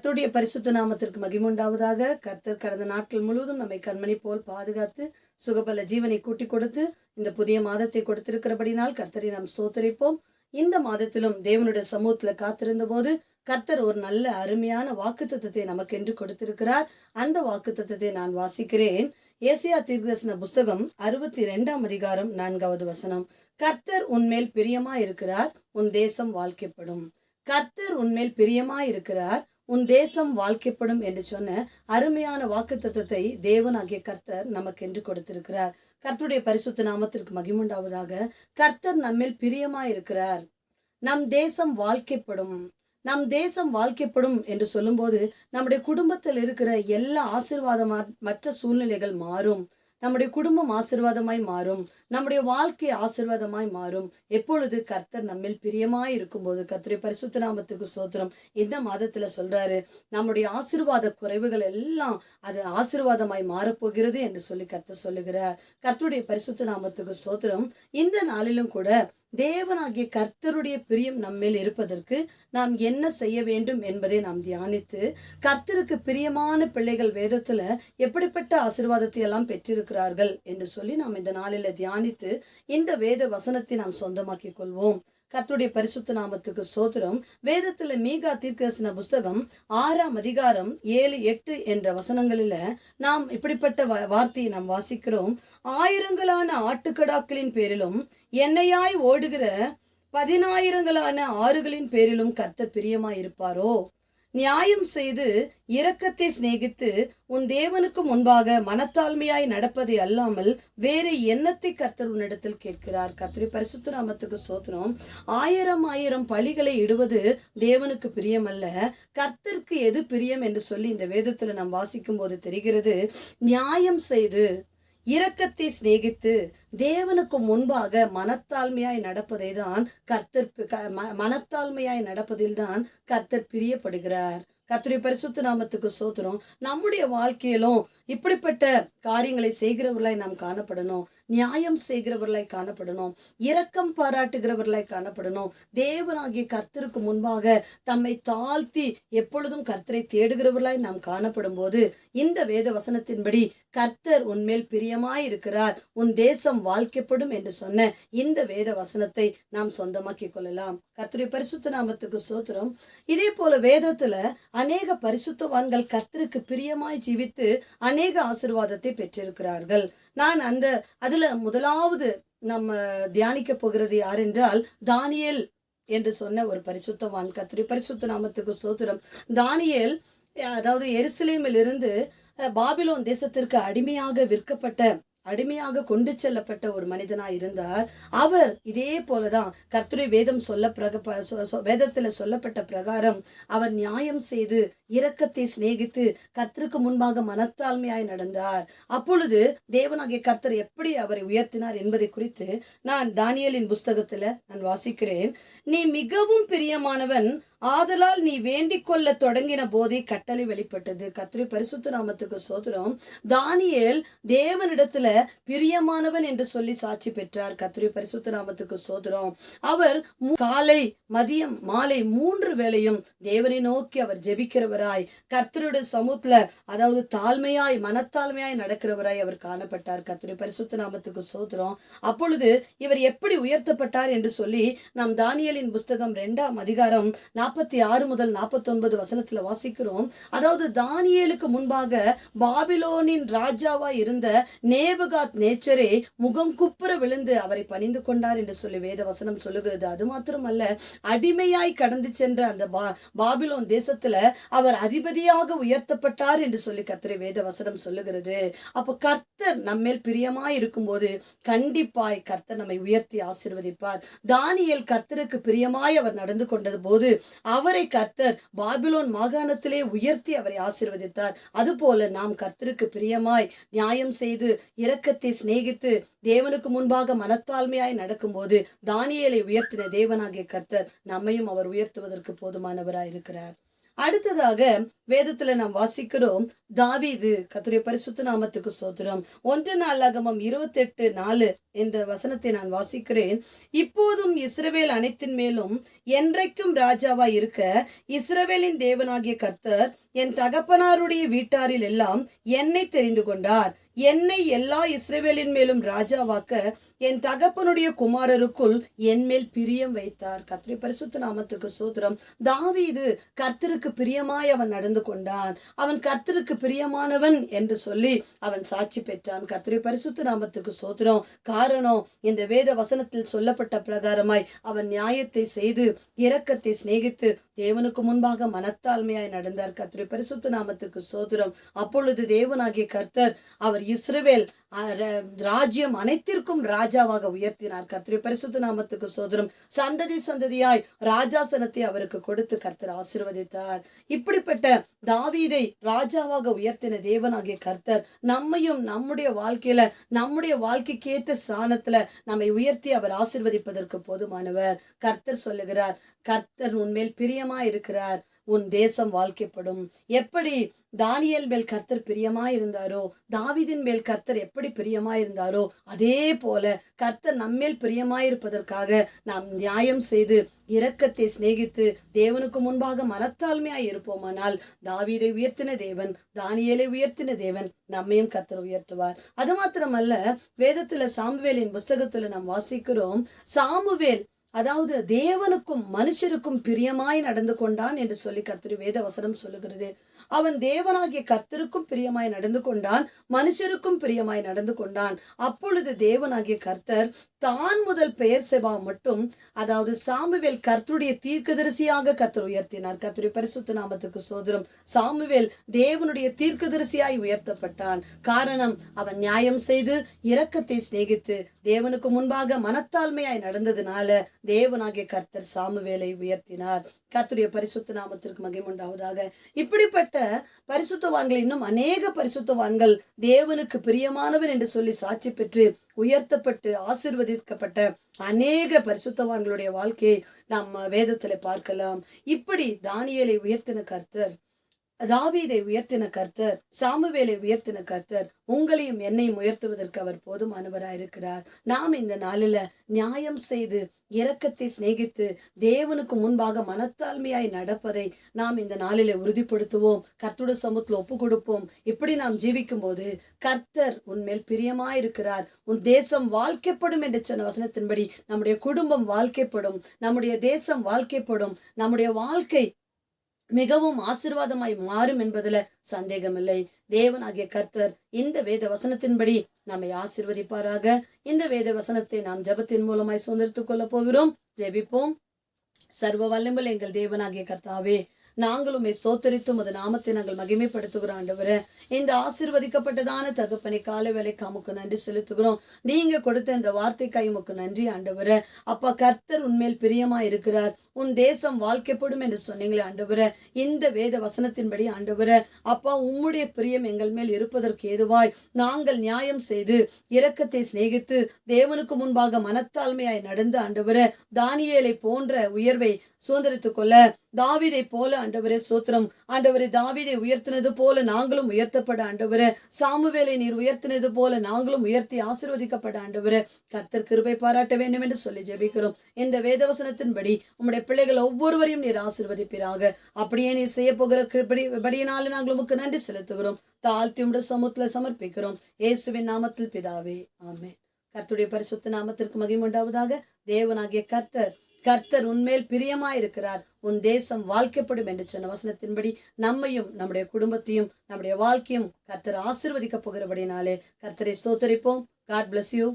கர்த்தருடைய பரிசுத்த நாமத்திற்கு மகிமுண்டாவதாக. கர்த்தர் கடந்த நாட்கள் முழுவதும் நம்மை கண்மணி போல் பாதுகாத்து சுகபல ஜீவனை கூட்டி கொடுத்து இந்த புதிய மாதத்தை கொடுத்திருக்கிறபடினால் கர்த்தரை நாம் ஸ்தோத்தரிப்போம். இந்த மாதத்திலும் தேவனுடைய சமூகத்தில் காத்திருந்த போது கர்த்தர் ஒரு நல்ல அருமையான வாக்குத்தத்தத்தை நமக்கு என்று கொடுத்திருக்கிறார். அந்த வாக்குத்தத்தத்தை நான் வாசிக்கிறேன். ஏசாயா தீர்க்கதரிசன புஸ்தகம் 62ஆம் அதிகாரம் 4வது வசனம். கர்த்தர் உன்மேல் பிரியமா இருக்கிறார், உன் தேசம் வாழ்க்கைப்படும். கர்த்தர் உன்மேல் பிரியமா இருக்கிறார், உன் தேசம் வாழ்க்கைப்படும் என்று சொன்ன அருமையான வாக்குத்தத்தத்தை தேவனாகிய கர்த்தர் நமக்கு என்று கொடுத்திருக்கிறார். கர்த்தருடைய பரிசுத்த நாமத்திற்கு மகிமுண்டாவதாக. கர்த்தர் நம்மேல் பிரியமா இருக்கிறார், நம் தேசம் வாழ்க்கைப்படும். நம் தேசம் வாழ்க்கைப்படும் என்று சொல்லும்போது நம்முடைய குடும்பத்தில் இருக்கிற எல்லா மற்ற சூழ்நிலைகள் மாறும். நம்முடைய குடும்பம் ஆசீர்வாதமாய் மாறும், நம்முடைய வாழ்க்கை ஆசீர்வாதமாய் மாறும். எப்பொழுது கர்த்தர் நம்மில் பிரியமாய் இருக்கும்போது. கர்த்தருடைய பரிசுத்த நாமத்துக்கு ஸ்தோத்திரம். இந்த மாதத்துல சொல்றாரு, நம்முடைய ஆசீர்வாத குறைவுகள் எல்லாம் அது ஆசீர்வாதமாய் மாறப்போகிறது என்று சொல்லி கர்த்தர் சொல்லுகிறார். கர்த்தருடைய பரிசுத்த நாமத்துக்கு ஸ்தோத்திரம். இந்த நாளிலும் கூட தேவனாகிய கர்த்தருடைய பிரியம் நம்மேல் இருப்பதற்கு நாம் என்ன செய்ய வேண்டும் என்பதை நாம் தியானித்து, கர்த்தருக்கு பிரியமான பிள்ளைகள் வேதத்துல எப்படிப்பட்ட ஆசீர்வாதத்தை எல்லாம் பெற்றிருக்கிறார்கள் என்று சொல்லி நாம் இந்த நாளில தியானித்து இந்த வேத வசனத்தை நாம் சொந்தமாக்கி கொள்வோம். கர்த்தருடைய பரிசுத்த நாமத்துக்கு ஸ்தோத்திரம். வேதத்துல மீகா தீர்க்கதரிசன புஸ்தகம் 6ஆம் அதிகாரம் 7, 8 என்ற வசனங்களில நாம் இப்படிப்பட்ட வார்த்தையை நாம் வாசிக்கிறோம். ஆயிரங்களான ஆட்டுக்கடாக்களின் பேரிலும் எண்ணெயாய் ஓடுகிற 10,000 ஆறுகளின் பேரிலும் கர்த்தர் பிரியமாய் இருப்பாரோ? நியாயம் செய்து இரக்கத்தை சிநேகித்து உன் தேவனுக்கு முன்பாக மனத்தாழ்மையாய் நடப்பதை அல்லாமல் வேறு எண்ணத்தை கர்த்தர் உன்னிடத்தில் கேட்கிறார். கர்த்தருடைய பரிசுத்த நாமத்துக்கு ஸ்தோத்திரம். 1000 பலிகளை இடுவது தேவனுக்கு பிரியம் அல்ல. கர்த்தருக்கு எது பிரியம் என்று சொல்லி இந்த வேதத்துல நாம் வாசிக்கும் போது தெரிகிறது. நியாயம் செய்து இரக்கத்தை சிநேகித்து தேவனுக்கு முன்பாக மனத்தாழ்மையாய் நடப்பதை தான் கர்த்தர் மனத்தாழ்மையாய் நடப்பதில் தான் கர்த்தர் பிரியப்படுகிறார். கர்த்தருடைய பரிசுத்த நாமத்துக்கு ஸ்தோத்திரம். நம்முடைய வாழ்க்கையிலும் இப்படிப்பட்ட காரியங்களை செய்கிறவர்களாய் நாம் காணப்படணும். நியாயம் செய்கிறவர்களாய் காணப்படணும். இரக்கம் பாராட்டுகிறவர்களாய் காணப்படணும். தேவனாகிய கர்த்தருக்கு முன்பாக தம்மை தாழ்த்தி எப்பொழுதும் கர்த்தரை தேடுகிறவர்களாய் நாம் காணப்படும் போது இந்த வேத வசனத்தின்படி கர்த்தர் உன்மேல் பிரியமாய் இருக்கிறார், உன் தேசம் வாழ்க்கைப்படும் என்று சொன்ன இந்த வேத வசனத்தை நாம் சொந்தமாக்கி கொள்ளலாம். கர்த்தருடைய பரிசுத்த நாமத்துக்கு ஸ்தோத்திரம். இதே போல வேதத்துல அநேக பரிசுத்தவான்கள் கர்த்தருக்கு பிரியமாய் ஜீவித்து அநேக ஆசீர்வாதத்தை பெற்றிருக்கிறார்கள். நான் அதுல முதலாவது நம்ம தியானிக்க போகிறது யார் என்றால் தானியேல் என்று சொன்ன ஒரு பரிசுத்தவான். கர்த்தருடைய பரிசுத்த நாமத்துக்கு ஸ்தோத்திரம். தானியேல் அதாவது எருசலேமில் இருந்து பாபிலோன் தேசத்திற்கு அடிமையாக கொண்டு செல்லப்பட்ட ஒரு மனிதனாய் இருந்தார். அவர் இதே போலதான் கர்த்தருடைய வேதத்துல சொல்லப்பட்ட பிரகாரம் அவர் நியாயம் செய்து இரக்கத்தை சிநேகித்து கர்த்தருக்கு முன்பாக மனத்தாழ்மையாய் நடந்தார். அப்பொழுது தேவனாகிய கர்த்தர் எப்படி அவரை உயர்த்தினார் என்பதை குறித்து நான் தானியேலின் புஸ்தகத்துல நான் வாசிக்கிறேன். நீ மிகவும் பிரியமானவன், ஆதலால் நீ வேண்டிக் கொள்ள தொடங்கின போதே கட்டளை வெளிப்பட்டது. கர்த்தருடைய பரிசுத்த நாமத்துக்கு ஸ்தோத்திரம். தானியேல் தேவனிடத்துல பிரியமானவன் என்று சொல்லி சாட்சி பெற்றார். கர்த்தருடைய பரிசுத்த நாமத்துக்கு ஸ்தோத்திரம். அவர் காலை மதியம் மாலை 3 வேளையும் தேவனை நோக்கி அவர் ஜெபிக்கிறவராய் கர்த்தருடைய சமூகத்துல அதாவது மனத்தாழ்மையாய் நடக்கிறவராய் அவர் காணப்பட்டார். கர்த்தருடைய பரிசுத்த நாமத்துக்கு ஸ்தோத்திரம். அப்பொழுது இவர் எப்படி உயர்த்தப்பட்டார் என்று சொல்லி நாம் தானியேலின் புஸ்தகம் 2ஆம் அதிகாரம் 46 முதல் 49 வசனத்துல வாசிக்கிறோம். அதாவது தானியேலுக்கு முன்பாக பாபிலோனின் ராஜாவாய் இருந்த நேபுகாத் நேச்சரே முகம் குப்புற விழுந்து அவரை பணிந்து கொண்டார் என்று சொல்லி வேத வசனம் சொல்லுகிறது. அது மாத்திரமல்ல, அடிமையாய் கடந்து சென்ற அந்த பாபிலோன் தேசத்துல அவர் அதிபதியாக உயர்த்தப்பட்டார் என்று சொல்லி கர்த்தருடைய வேத வசனம் சொல்லுகிறது. அப்ப கர்த்தர் நம்மேல் பிரியமாய் இருக்கும்போது கண்டிப்பாய் கர்த்தர் நம்மை உயர்த்தி ஆசீர்வதிப்பார். தானியேல் கர்த்தருக்கு பிரியமாய் அவர் நடந்து கொண்டது போது அவரை கர்த்தர் பாபிலோன் மாகாணத்திலே உயர்த்தி அவரை ஆசீர்வதித்தார். அதுபோல நாம் கர்த்தருக்கு பிரியமாய் நியாயம் செய்து இரக்கத்தை சிநேகித்து தேவனுக்கு முன்பாக மனத்தாழ்மையாய் நடக்கும்போது தானியேலை உயர்த்தின தேவனாகிய கர்த்தர் நம்மையும் அவர் உயர்த்துவதற்கு போதுமானவராய் இருக்கிறார். அடுத்ததாக வேதத்துல நாம் வாசிக்கிறோம், தாவீது, கர்த்தருடைய பரிசுத்த நாமத்துக்கு ஸ்தோத்திரம், 1 நாளாகமம் 28:4 என்ற வசனத்தை நான் வாசிக்கிறேன். இப்போதும் இஸ்ரவேல் அனைத்தின் மேலும் என்றைக்கும் ராஜாவாய் இருக்க இஸ்ரவேலின் தேவனாகிய கர்த்தர் என் தகப்பனாருடைய வீட்டாரில் எல்லாம் என்னை தெரிந்து கொண்டார். என்னை எல்லா இஸ்ரவேலின் மேலும் ராஜாவாக்க என் தகப்பனுடைய குமாரருக்குள் என் மேல் பிரியம் வைத்தார். கர்த்தருடைய பரிசுத்த நாமத்துக்கு ஸ்தோத்திரம். தாவீது கர்த்தருக்கு பிரியமாய் அவன் நடந்து கொண்டான். அவன் கர்த்தருக்கு பிரியமானவன் என்று சொல்லி அவன் சாட்சி பெற்றான். கர்த்தருடைய பரிசுத்த நாமத்துக்கு ஸ்தோத்திரம். காரணம், இந்த வேத வசனத்தில் சொல்லப்பட்ட பிரகாரமாய் அவன் நியாயத்தை செய்து இரக்கத்தை சிநேகித்து தேவனுக்கு முன்பாக மனத்தாழ்மையாய் நடந்தார். கர்த்தருடைய பரிசுத்த நாமத்துக்கு ஸ்தோத்திரம். அப்பொழுது தேவனாகிய கர்த்தர் அவர் இஸ்ரவேல் ராஜ்யம் அனைத்திற்கும் ராஜாவாக உயர்த்தினார். கர்த்தருடைய பரிசுத்த நாமத்துக்கு ஸ்தோத்திரம். சந்ததி சந்ததியாய் ராஜாசனத்தை அவருக்கு கொடுத்து கர்த்தர் ஆசீர்வதித்தார். இப்படிப்பட்ட தாவீதை ராஜாவாக உயர்த்தின தேவனாகிய கர்த்தர் நம்மையும் நம்முடைய வாழ்க்கையில நம்முடைய வாழ்க்கைக்கு ஏற்ற ஸ்தானத்துல நம்மை உயர்த்தி அவர் ஆசீர்வதிப்பதற்கு போதுமானவர். கர்த்தர் சொல்லுகிறார், கர்த்தர் உன்மேல் பிரியமா இருக்கிறார், உன் தேசம் வாழ்க்கைப்படும். எப்படி தானியேல் மேல் கர்த்தர் பிரியமாயிருந்தாரோ, தாவீதின் மேல் கர்த்தர் எப்படி பிரியமாயிருந்தாரோ, அதே போல கர்த்தர் நம்மேல் பிரியமாயிருப்பதற்காக நாம் நியாயம் செய்து இரக்கத்தை சிநேகித்து தேவனுக்கு முன்பாக மனத்தாழ்மையாய் இருப்போமானால் தாவீதை உயர்த்தின தேவன், தானியேலை உயர்த்தின தேவன் நம்மையும் கர்த்தர் உயர்த்துவார். அது மாத்திரமல்ல, வேதத்துல சாமுவேலின் புஸ்தகத்துல நாம் வாசிக்கிறோம், சாமுவேல் அதாவது தேவனுக்கும் மனுஷருக்கும் பிரியமாய் நடந்து கொண்டான் என்று சொல்லி கர்த்தருடைய வேத வசனம் சொல்லுகிறது. அவன் தேவனாகிய கர்த்தருக்கும் பிரியமாய் நடந்து கொண்டான், மனுஷருக்கும் பிரியமாய் நடந்து கொண்டான். அப்பொழுது தேவனாகிய கர்த்தர் தான் முதல் பெயர் செபா மட்டும், அதாவது சாமுவேல் கர்த்தருடைய தீர்க்கதரிசியாக கர்த்தர் உயர்த்தினார். கர்த்தருடைய பரிசுத்த நாமத்துக்கு ஸ்தோத்திரம். சாமுவேல் தேவனுடைய தீர்க்கதரிசியாய் உயர்த்தப்பட்டான். காரணம், அவன் நியாயம் செய்து இரக்கத்தை சிநேகித்து தேவனுக்கு முன்பாக மனத்தாழ்மையாய் நடந்ததுனால தேவனாகிய கர்த்தர் சாமுவேலை உயர்த்தினார். கர்த்தருடைய பரிசுத்த நாமத்திற்கு மகிமை உண்டாவதாக. இப்படிப்பட்ட பரிசுத்தவான்கள் இன்னும் அநேக பரிசுத்தவான்கள் தேவனுக்கு பிரியமானவர் என்று சொல்லி சாட்சி பெற்று உயர்த்தப்பட்டு ஆசீர்வதிக்கப்பட்ட அநேக பரிசுத்தவான்களுடைய வாழ்க்கையை நாம் வேதத்துல பார்க்கலாம். இப்படி தானியேலை உயர்த்தின கர்த்தர், தாவீதை உயர்த்தின கர்த்தர், சாமுவேலை உயர்த்தின கர்த்தர் உங்களையும் என்னையும் உயர்த்துவதற்கு அவர் போதுமானவராயிருக்கிறார். நாம் இந்த நாளில நியாயம் செய்து இரக்கத்தை சிநேகித்து தேவனுக்கு முன்பாக மனத்தாழ்மையாய் நடப்பதை நாம் இந்த நாளில உறுதிப்படுத்துவோம். கர்த்தருடைய சமூகத்தில் ஒப்பு கொடுப்போம். இப்படி நாம் ஜீவிக்கும் போது கர்த்தர் உன்மேல் பிரியமாயிருக்கிறார். உன் தேசம் வாழ்க்கைப்படும் என்று சொன்ன வசனத்தின்படி நம்முடைய குடும்பம் வாழ்க்கைப்படும், நம்முடைய தேசம் வாழ்க்கைப்படும், நம்முடைய வாழ்க்கை மிகவும் ஆசீர்வாதமாய் மாறும் என்பதுல சந்தேகமில்லை. தேவனாகிய கர்த்தர் இந்த வேத வசனத்தின்படி நம்மை ஆசீர்வதிப்பாராக. இந்த வேத வசனத்தை நாம் ஜெபத்தின் மூலமாய் சுதந்திரித்துக் கொள்ள போகிறோம். ஜெபிப்போம். சர்வ வல்லமையுள்ள எங்கள் தேவனாகிய கர்த்தாவே, நாங்களும் ஸ்தோத்தரித்தும் அது நாமத்தை நாங்கள் மகிமைப்படுத்துகிறோம். ஆண்டவரே, இந்த ஆசீர்வதிக்கப்பட்டதான தகப்பனை காலை வேலைக்கு உமக்கு நன்றி செலுத்துகிறோம். நீங்க கொடுத்த இந்த வார்த்தைக்காய் உமக்கு நன்றி ஆண்டவரே. அப்பா, கர்த்தர் உன்மேல் பிரியமா இருக்கிறார், உன் தேசம் வாழ்க்கைப்படும் என்று சொன்னீங்களே ஆண்டவரே. இந்த வேத வசனத்தின்படி ஆண்டவரே அப்பா, உம்முடைய பிரியம் எங்கள் மேல் இருப்பதற்கு ஏதுவாய் நாங்கள் நியாயம் செய்து இரக்கத்தை சிநேகித்து தேவனுக்கு முன்பாக மனத்தாழ்மையாய் நடந்து ஆண்டவரே தானியேலை போன்ற உயர்வை சுதந்திரித்துக் கொள்ள தாவீதை போல ஆண்டவரே ஸ்தோத்திரம். ஆண்டவரே, தாவீதை உயர்த்தினது போல நாங்களும் உயர்த்தப்பட ஆண்டவரே, சாமுவேலை நீர் உயர்த்தினது போல நாங்களும் உயர்த்தி ஆசீர்வதிக்கப்பட ஆண்டவரே கர்த்தர் கிருபை பாராட்ட வேண்டும் என்று சொல்லி ஜெபிக்கிறோம். இந்த வேதவசனத்தின்படி உம்முடைய பிள்ளைகள் ஒவ்வொருவரையும் நீர் ஆசீர்வதிப்பீராக. அப்படியே நீர் செய்ய போகிற படியினால நாங்கள் உமக்கு நன்றி செலுத்துகிறோம். தாழ்த்தி உம்முடைய சமூகத்துல சமர்ப்பிக்கிறோம். இயேசுவின் நாமத்தில் பிதாவே, ஆமென். கர்த்தருடைய பரிசுத்த நாமத்திற்கு மகிமை உண்டாவதாக. தேவனாகிய கர்த்தர் உன்மேல் பிரியமாயிருக்கிறார், உன் தேசம் வாழ்க்கைப்படும் என்று சொன்ன வசனத்தின்படி நம்மையும் நம்முடைய குடும்பத்தையும் நம்முடைய வாழ்க்கையும் கர்த்தர் ஆசீர்வதிக்க போகிறபடினாலே கர்த்தரை ஸ்தோத்தரிப்போம். God bless you.